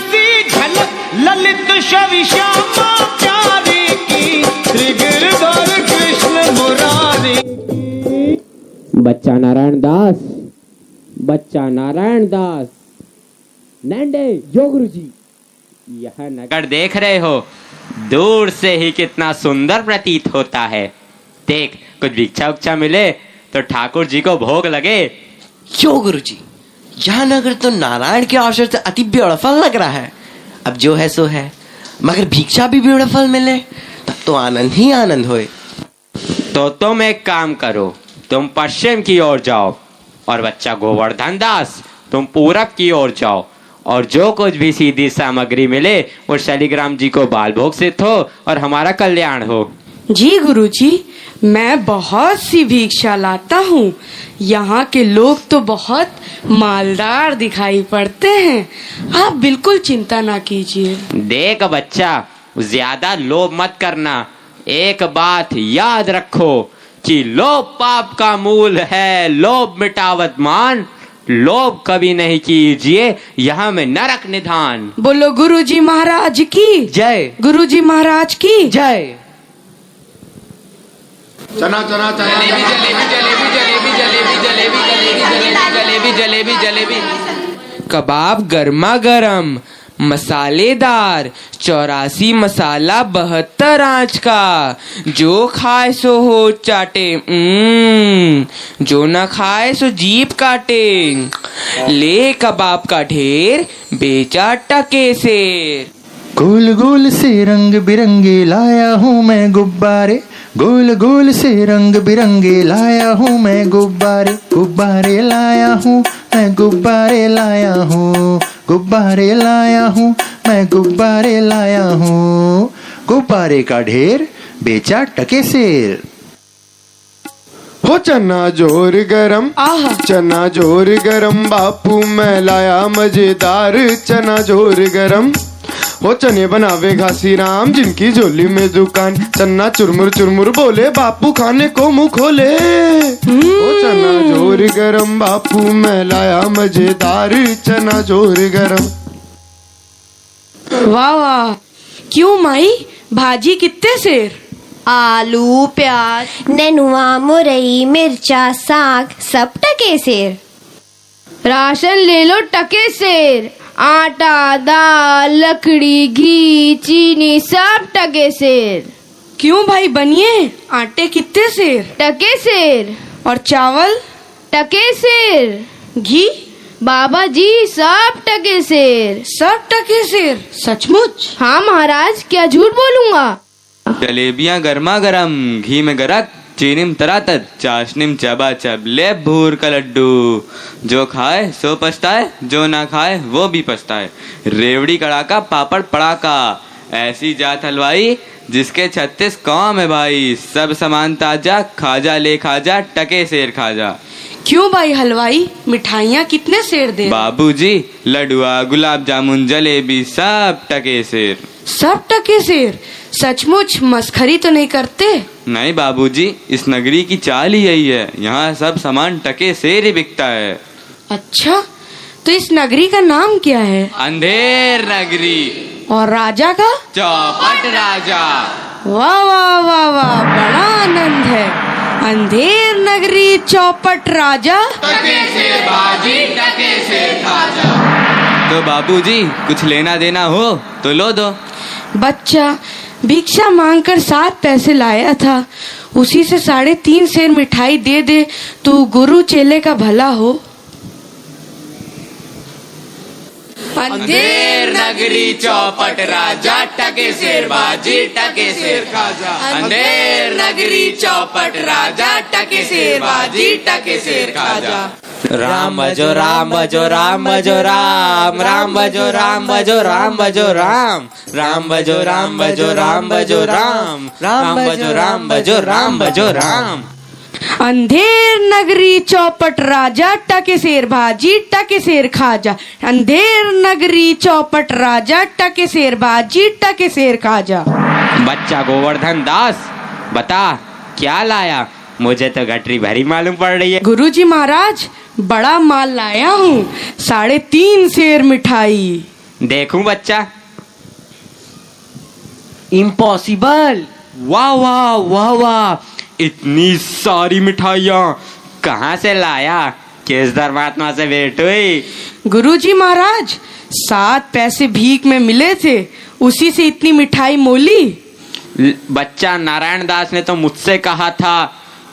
सी झलक ललित छवि श्यामा प्यारी की, श्री गिरधर कृष्ण मुरारी। बच्चा नारायण दास, बच्चा नारायण दास, नंदे यो गुरुजी। यह नगर देख रहे हो, दूर से ही कितना सुंदर प्रतीत होता है। देख, कुछ भिक्षा उक्षा मिले तो ठाकुर जी को भोग लगे। क्यों गुरुजी, यह नगर तो नारायण के अवसर से अति ब्यूटीफुल लग रहा है। अब जो है सो है, मगर भिक्षा भी ब्यूटीफुल मिले तब तो आनंद ही आनंद होए। तो तुम एक काम करो, तुम पश्चिम की ओर जाओ और बच्चा गोवर्धन दास तुम पूरब की ओर जाओ, और जो कुछ भी सीधी सामग्री मिले वो शालिग्राम जी को बाल भोग सिद्ध हो और हमारा कल्याण हो। जी गुरुजी, मैं बहुत सी भिक्षा लाता हूँ। यहाँ के लोग तो बहुत मालदार दिखाई पड़ते हैं। आप बिल्कुल चिंता ना कीजिए। देख बच्चा, ज्यादा लोभ मत करना। एक बात याद रखो कि लोभ पाप का मूल है, लोभ मिटावत मान, लोभ कभी नहीं कीजिए, यहाँ में नरक निधान। बोलो गुरुजी महाराज की जय, गुरुजी महाराज की जय। चना चना चना जलेबी जलेबी जलेबी जलेबी जलेबी जलेबी जलेबी जलेबी जलेबी, कबाब गर्मा गर्म मसालेदार 84 मसाला 72 आंच का, जो खाए सो हो चाटे, जो ना खाए सो जीभ काटे। ले कबाब का ढेर बेचा टके से। गोल गोल से रंग बिरंगे लाया हूँ मैं गुब्बारे, गोल गोल से रंग बिरंगे लाया हूँ मैं गुब्बारे, गुब्बारे लाया हूँ मैं, गुब्बारे लाया हूँ, गुब्बारे लाया हूँ मैं, गुब्बारे लाया हूँ। गुब्बारे का ढेर बेचा टके सेर। हो चना जोर गरम, चना जोर गरम, बापू मैं लाया मजेदार चना जोर गरम। हो चने बनावे घासी राम, जिनकी झोली में दुकान, चन्ना चुरमुर चुरमुर बोले, बापू खाने को मुंह खोले। हो चना जोर गरम, बापू मैं लाया मजेदार चना जोर गरम। वाह वाह, क्यों माई, भाजी कितने सेर? आलू प्याज नेनुआ मुरई मिर्चा साग सब टके सेर। राशन ले लो टके सेर, आटा दाल लकड़ी घी चीनी सब टके सेर। क्यों भाई बनिए, आटे कितने सेर? टके सेर। और चावल? टके सेर। घी? बाबा जी सब टके सेर। सब टके सेर? सचमुच? हाँ महाराज, क्या झूठ बोलूंगा। जलेबियां गर्मा गर्म, घी में गरक, चीनी में तरातत, चाशनी में चबाचब, ले भूर का लड्डू। जो खाए सो पछताए, जो ना खाए वो भी पछताए। रेवड़ी कड़ाका पापड़ पड़ाका, ऐसी जात हलवाई जिसके 36 काम है भाई। सब सामान ताजा, खाजा ले खाजा, टके सेर खाजा। क्यों भाई हलवाई, मिठाइयाँ कितने सेर दे? बाबूजी लडुआ गुलाब जामुन जलेबी सब टके सेर। सब टके सेर? सचमुच मस्खरी तो नहीं करते? नहीं बाबूजी, इस नगरी की चाल ही यही है, यहाँ सब सामान टके सेर ही बिकता है। अच्छा, तो इस नगरी का नाम क्या है? अंधेर नगरी। और राजा का? चौपट राजा। वाह वाह वाह वाह, बड़ा आनंद है। अंधेर नगरी चौपट राजा, टके सेर भाजी टके सेर खाजा। तो बाबूजी कुछ लेना देना हो तो लो दो। बच्चा भिक्षा मांगकर 7 पैसे लाया था, उसी से 3.5 सेर मिठाई दे दे तो गुरु चेले का भला हो। अंधेर नगरी चौपट राजा, टके सेर भाजी टके सेर खाजा। अंधेर नगरी चौपट राजा, टके सेर भाजी टके सेर खाजा। राम भजो राम भजो राम भजो राम, राम भजो राम भजो राम भजो राम, राम भजो राम भजो राम भजो राम, राम भजो राम भजो राम भजो राम। अंधेर नगरी चौपट राजा, टके सेर भाजी टके सेर खाजा। अंधेर नगरी चौपट राजा, टके सेर भाजी टके सेर खाजा। बच्चा गोवर्धन दास, बता क्या लाया? मुझे तो गठरी भरी मालूम पड़ रही है। गुरुजी महाराज, बड़ा माल लाया हूँ, 3.5 सेर मिठाई। देखूं बच्चा? इम्पॉसिबल। वाह वाह वाह वाह, इतनी सारी मिठाइयाँ कहाँ से लाया? किस धर्मात्मा से भेंट हुई? गुरुजी महाराज, 7 पैसे भीख में मिले थे, उसी से इतनी मिठाई मोली। बच्चा, नारायण दास ने तो मुझसे कहा था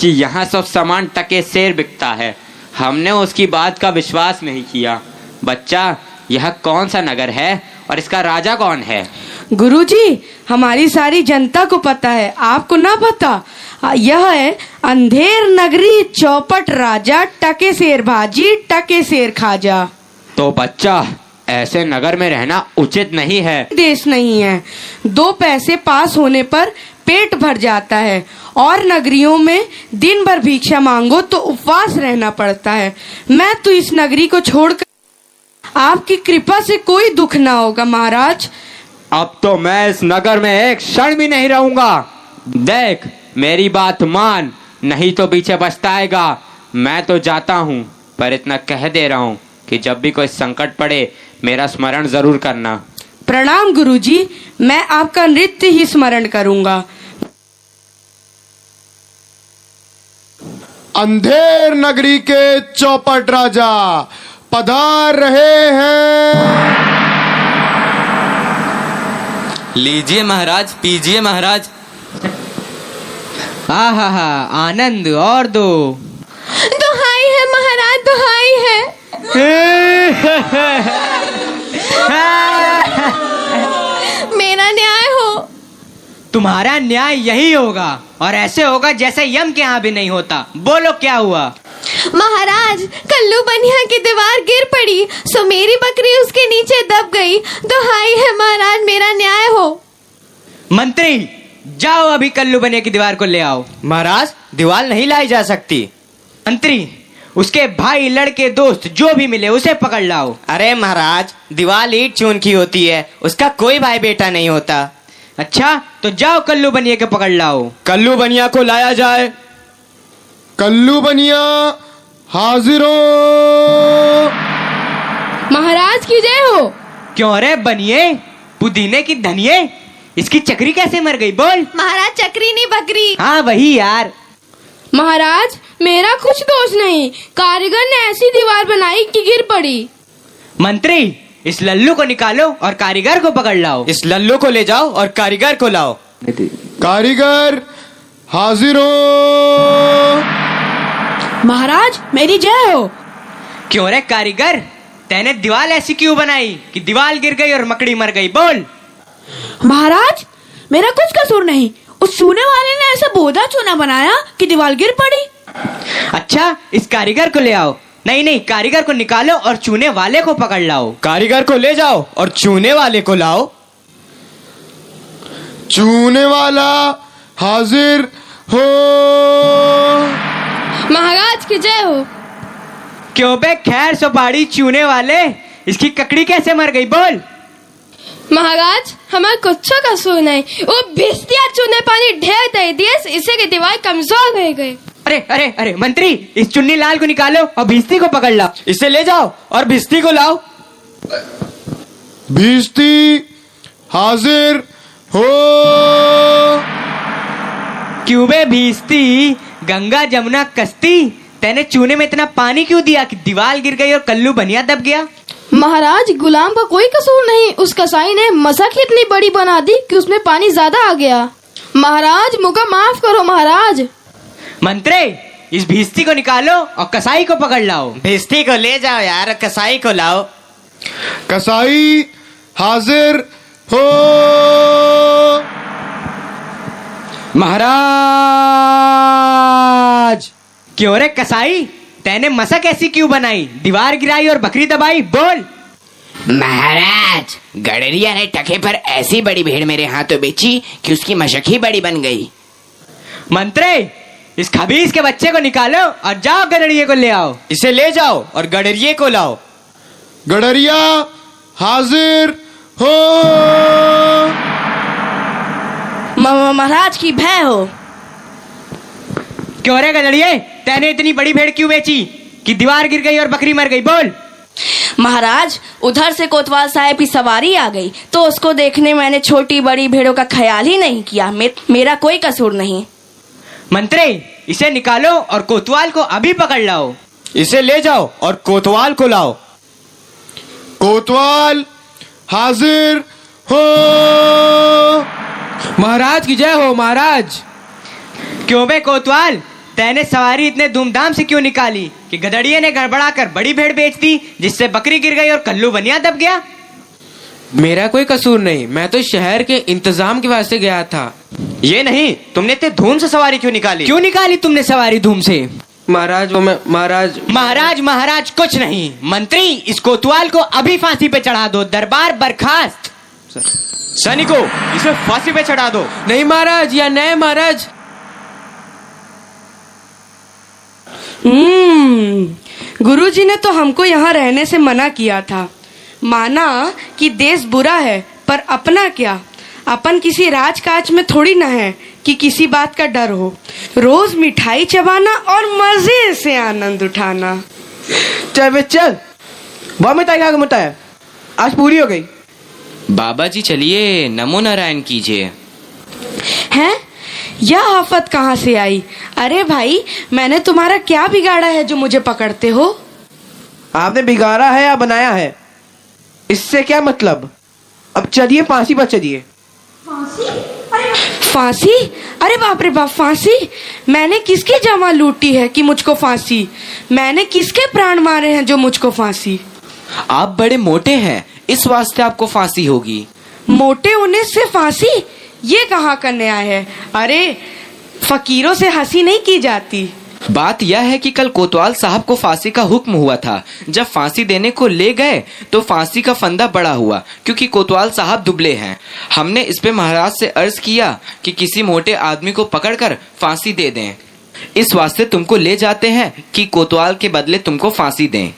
कि यहाँ सब सामान टके सेर बिकता है। हमने उसकी बात का विश्वास नहीं किया। बच्चा, यह कौन सा नगर है और इसका राजा कौन है? गुरुजी, हमारी सारी जनता को पता है, आपको ना पता? यह है अंधेर नगरी चौपट राजा टके शेर भाजी टके शेर खाजा। तो बच्चा, ऐसे नगर में रहना उचित नहीं है। देश नहीं है, 2 पैसे पास होने पर पेट भर जाता है, और नगरियों में दिन भर भिक्षा मांगो तो उपवास रहना पड़ता है। मैं तो इस नगरी को छोड़कर आपकी कृपा से कोई दुख ना होगा महाराज। अब तो मैं इस नगर में एक क्षण भी नहीं रहूंगा। देख, मेरी बात मान, नहीं तो पीछे पछताएगा। मैं तो जाता हूँ, पर इतना कह दे रहा हूँ कि जब भी कोई संकट पड़े मेरा स्मरण जरूर करना। प्रणाम गुरुजी, मैं आपका नृत्य ही स्मरण करूंगा। अंधेर नगरी के चौपट राजा पधार रहे हैं। लीजिए महाराज, पीजिए महाराज। हा हा हा, आनंद और दो। दुहाई है महाराज, दुहाई है। मेरा न्याय हो। तुम्हारा न्याय यही होगा, और ऐसे होगा जैसे यम के यहाँ भी नहीं होता। बोलो क्या हुआ? महाराज, कल्लू बनिया की दीवार गिर पड़ी, सो मेरी बकरी उसके नीचे दब गई। दुहाई है महाराज, मेरा न्याय हो। मंत्री, जाओ अभी कल्लू बनिया की दीवार को ले आओ। महाराज, दीवार नहीं लाई जा सकती। मंत्री, उसके भाई, लड़के, दोस्त जो भी मिले उसे पकड़ लाओ। अरे महाराज, दीवार ईंट चून की होती है, उसका कोई भाई बेटा नहीं होता। अच्छा, तो जाओ कल्लू बनिया के पकड़ लाओ। कल्लू बनिया को लाया जाए। कल्लू बनिया हाजिर हो। महाराज की जय हो। क्यों रे बनिए, पुदीने की धनिये, इसकी चक्री कैसे मर गई? बोल। महाराज, चक्री नहीं बकरी। हाँ वही यार। महाराज, मेरा कुछ दोष नहीं, कारीगर ने ऐसी दीवार बनाई कि गिर पड़ी। मंत्री, इस लल्लू को निकालो और कारीगर को पकड़ लाओ। इस लल्लू को ले जाओ और कारीगर को लाओ। कारीगर हाजिर हो। महाराज, मेरी जय हो। क्यों रे कारीगर, तैने दीवार ऐसी क्यों बनाई कि दीवार गिर गई और मकड़ी मर गई? बोल। महाराज, मेरा कुछ कसूर नहीं, उस चूने वाले ने ऐसा बोधा चूना बनाया कि दीवार गिर पड़ी। अच्छा, इस कारीगर को ले आओ। नहीं नहीं, कारीगर को निकालो और चूने वाले को पकड़ लाओ। कारीगर को ले जाओ और चूने वाले को लाओ। चूने वाला हाजिर हो। महाराज की जय हो। क्यों बे खैर सुपारी चूने वाले, इसकी ककड़ी कैसे मर गई? बोल। महाराज, हमारा कुछ कसूर नहीं, वो भिस्तिया चूने पानी ढेर दे दिए, इससे की दीवार कमजोर रह गई। अरे अरे अरे मंत्री, इस चुन्नी लाल को निकालो और भिस्ती को पकड़ लाओ। इसे ले जाओ और भिस्ती को लाओ। भिस्ती हाजिर हो। क्यों बे भिस्ती, गंगा जमुना कश्ती, तैने चूने में इतना पानी क्यों दिया कि दीवार गिर गई और कल्लू बनिया दब गया? महाराज, गुलाम का कोई कसूर नहीं, उस कसाई ने मशक ही इतनी बड़ी बना दी कि उसमें पानी ज्यादा आ गया। महाराज, मुझे माफ करो महाराज। मंत्री, इस भिस्ती को निकालो और कसाई को पकड़ लाओ। भिस्ती को ले जाओ यार, कसाई को लाओ। कसाई हाजिर हो। महाराज, क्यों रे कसाई, तैने मशक ऐसी क्यों बनाई, दीवार गिराई और बकरी दबाई? बोल। महाराज, गडरिया ने टके पर ऐसी बड़ी भीड़ मेरे हाथों बेची कि उसकी मशक ही बड़ी बन गई। मंत्री, इस खबीस के बच्चे को निकालो और जाओ गडरिये को ले आओ। इसे ले जाओ और गडरिये को लाओ। गडरिया हाजिर हो। महाराज की भय हो। क्यों रे गडरिये, तैने इतनी बड़ी भेड़ क्यों बेची कि दीवार गिर गई और बकरी मर गई? बोल। महाराज, उधर से कोतवाल साहब की सवारी आ गई तो उसको देखने मैंने छोटी बड़ी भेड़ों का ख्याल ही नहीं किया। मेरा कोई कसूर नहीं। मंत्री, इसे निकालो और कोतवाल को अभी पकड़ लाओ। इसे ले जाओ और कोतवाल को लाओ। कोतवाल हाजिर हो। महाराज की जय हो महाराज। क्यों बे कोतवाल, तैने सवारी इतने धूमधाम से क्यों निकाली कि गधड़िए ने गड़बड़ा कर बड़ी भेड़ बेच दी, जिससे बकरी गिर गई और कल्लू बनिया दब गया? मेरा कोई कसूर नहीं, मैं तो शहर के इंतजाम के वास्ते गया था। ये नहीं, तुमने इतने धूम से सवारी क्यों निकाली? क्यों निकाली तुमने सवारी धूम से? महाराज महाराज कुछ नहीं। मंत्री, इस कोतवाल को अभी फांसी पे चढ़ा दो। दरबार बर्खास्त। सैनिकों, इसे फांसी पे चढ़ा दो। नहीं महाराज, या नहीं महाराज। गुरुजी ने तो हमको यहाँ रहने से मना किया था। माना कि देश बुरा है, पर अपना क्या, अपन किसी राजकाज में थोड़ी ना है कि किसी बात का डर हो। रोज मिठाई चबाना और मजे से आनंद उठाना। चल बे चल, बहुत मिठाई खा के मोटा है, आज पूरी हो गई। बाबा जी चलिए, नमो नारायण कीजिए। हैं? यह आफत कहाँ से आई? अरे भाई, मैंने तुम्हारा क्या बिगाड़ा है जो मुझे पकड़ते हो? आपने बिगाड़ा है या बनाया है, इससे क्या मतलब। अब चलिए फांसी पर चलिए। फांसी? अरे बाप रे बाप, फांसी? मैंने किसकी जमा लूटी है कि मुझको फांसी? मैंने किसके प्राण मारे हैं जो मुझको फांसी? आप बड़े मोटे हैं, इस वास्ते आपको फांसी होगी। मोटे होने से फांसी? ये कहाँ का न्याय है? अरे फकीरों से हंसी नहीं की जाती। बात यह है कि कल कोतवाल साहब को फांसी का हुक्म हुआ था। जब फांसी देने को ले गए तो फांसी का फंदा बड़ा हुआ, क्योंकि कोतवाल साहब दुबले हैं। हमने इस पे महाराज से अर्ज किया कि किसी मोटे आदमी को पकड़कर फांसी दे दें। इस वास्ते तुमको ले जाते हैं कि कोतवाल के बदले तुमको फांसी दें।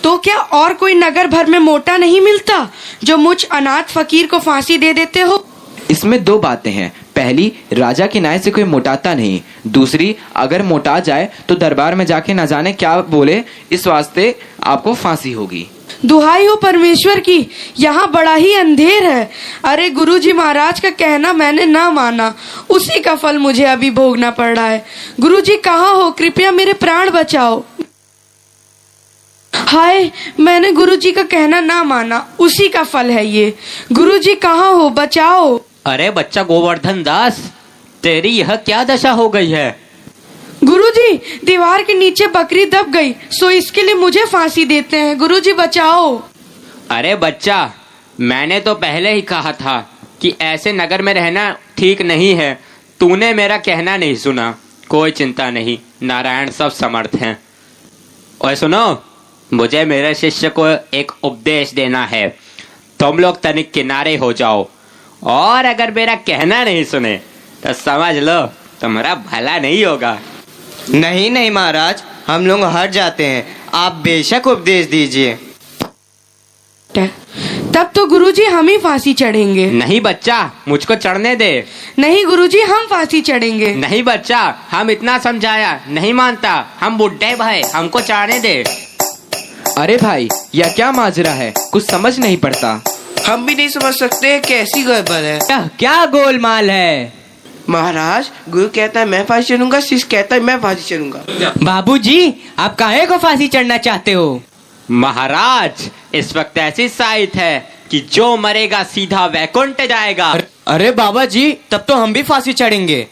तो क्या और कोई नगर भर में मोटा नहीं मिलता जो मुझ अनाथ फकीर को फांसी दे देते हो? इसमें दो बातें हैं। पहली, राजा के न्याय से कोई मोटाता नहीं। दूसरी, अगर मोटा जाए तो दरबार में जाके न जाने क्या बोले, इस वास्ते आपको फांसी होगी। दुहाई हो परमेश्वर की, यहाँ बड़ा ही अंधेर है। अरे गुरुजी महाराज का कहना मैंने ना माना, उसी का फल मुझे अभी भोगना पड़ रहा है। गुरुजी कहाँ हो? कृपया मेरे प्राण बचाओ। हाय, मैंने गुरुजी का कहना ना माना, उसी का फल है ये। गुरुजी कहाँ हो? बचाओ। अरे बच्चा गोवर्धन दास, तेरी यह क्या दशा हो गई है? गुरुजी, दीवार के नीचे बकरी दब गई, सो इसके लिए मुझे फांसी देते हैं। गुरुजी बचाओ। अरे बच्चा, मैंने तो पहले ही कहा था कि ऐसे नगर में रहना ठीक नहीं है। तूने मेरा कहना नहीं सुना। कोई चिंता नहीं, नारायण सब समर्थ हैं। और सुनो, मुझे मेरे शिष्य को एक उपदेश देना है। तुम लोग तनिक किनारे हो जाओ, और अगर मेरा कहना नहीं सुने तो समझ लो तुम्हारा भला नहीं होगा। नहीं महाराज, हम लोग हट जाते हैं। आप बेशक उपदेश दीजिए। तब तो गुरुजी हम ही फांसी चढ़ेंगे। नहीं बच्चा, मुझको चढ़ने दे। नहीं गुरुजी, हम फांसी चढ़ेंगे। नहीं बच्चा, हम इतना समझाया, नहीं मानता। हम बुढ़े भाई, हमको चढ़ने दे। अरे भाई, यह क्या माजरा है, कुछ समझ नहीं पड़ता। हम भी नहीं समझ सकते कैसी गड़बड़ है। क्या गोलमाल है? महाराज, गुरु कहता है मैं फांसी चढ़ूंगा, शिष्य कहता है मैं फांसी चढ़ूंगा। बाबूजी, आप काहे को फांसी चढ़ना चाहते हो? महाराज, इस वक्त ऐसी साइट है कि जो मरेगा सीधा वैकुंठ जाएगा। अरे बाबा जी, तब तो हम भी फांसी चढ़ेंगे।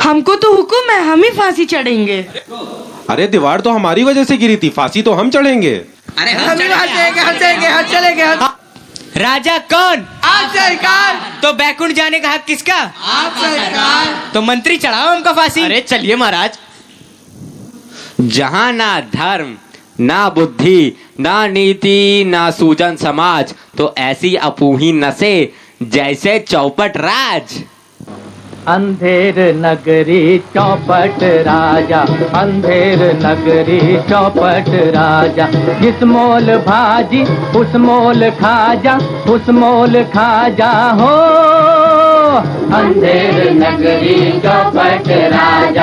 हमको तो हुक्म है, हम ही फांसी चढ़ेंगे। अरे दीवार तो हमारी वजह से गिरी थी, फांसी तो हम चढ़ेंगे। अरे हम चलेंगे। राजा कौन? आप सरकार। तो बैकुंठ जाने का हक किसका? आप सरकार। तो मंत्री चढ़ाओ हमका फांसी। अरे चलिए महाराज। जहाँ ना धर्म, ना बुद्धि, ना नीति, ना सूजन समाज, तो ऐसी अपूही नसे जैसे चौपट राज। अंधेर नगरी चौपट राजा, अंधेर नगरी चौपट राजा। जिस मोल भाजी उस मोल खाजा, उस मोल खाजा हो। अंधेर नगरी चौपट राजा।